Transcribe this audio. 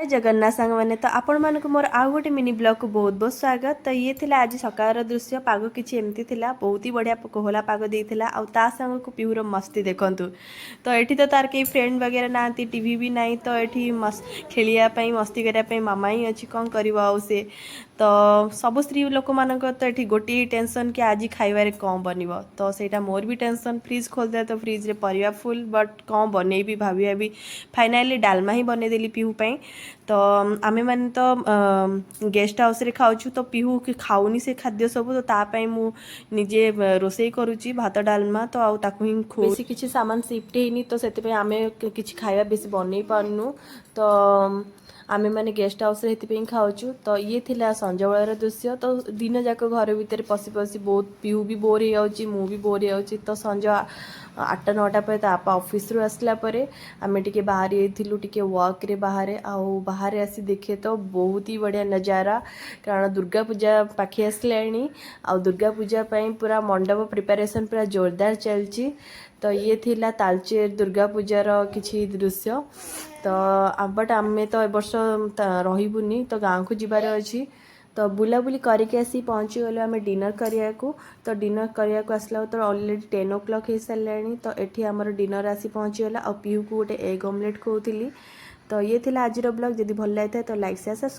जय जगन्नाथ सांग मैंने तो आपण मानक मोर आउ गोटे मिनी ब्लॉग को बहुत बहुत स्वागत। तो ये थिला आज सकाळ दृश्य पाग किछि एमती थिला बहुत ही बढ़िया कोहला पाग देइथिला आ ता संग को पिहुर मस्ती देखंतु। तो एठी तो तार के फ्रेंड वगैरह नांती टीवी भी नाही तो एठी खेलिया पई मस्ती करिया पई मामा ही अछि कोन करबो आ से। तो सब स्त्री लोक मानक तो एठी गोटी टेंशन कि आज खाइबारे कम बनिबो तो सेटा मोर भी टेंशन। फ्रिज खोल दे तो फ्रिज रे परिवा फुल बट कम बनेबी भाभी भाभी फाइनाली डालमा ही बने देली पिहू पई। तो आमे माने तो गेस्ट हाउस रे खाउछु तो पिहू कि खाउनी से खाद्य सब तो तापाई मु निजे रोसई करूची भात डालमा तो आउ ताकू ही बेसी किछि सामान शिफ्ट हेनी तो सेते पे आमे किछि खाइबा बेसी बनै पारनु। तो आमे माने गेस्ट हाउस रे हेति पे खाउछु। तो ये थिला संजवळर दृश्य। तो दिन जाक घर भीतर पसी पसी बहुत पिहू भी बोर हे जाउची मु भी बोर हे जाउची। तो संज 8-9टा पे तापा ऑफिस रु आसला परे आमे टिके बाहर एथिलु टिके वॉक रे बाहर आउ बाहर आसी देखे तो बहुत ही बढ़िया नजारा कारण दुर्गा पूजा पाखी आसलाणी आउ दुर्गा पूजा पई पूरा मंडप प्रिपरेशन पूरा जोरदार चलची। तो ये थिला तालचेर दुर्गा पूजार किछि दृश्य। तो बट आमे तो ए वर्ष रहिबुनी तो गाँव को जिबार अछि। तो बुलाबुली करके आसी पहुँची गलो आम डिनर करिया को। तो डिनर करिया को आसला तो ऑलरेडी 10 o'clock हो सारे। तो एठी हमर डिनर आसी पहुँची गला और पीहू को गोटे एग ऑमलेट खोउथिली। तो ये थिला आजिर ब्लॉग जदि भल लागिथा तो लाइक शेयर सब्सक्राइब।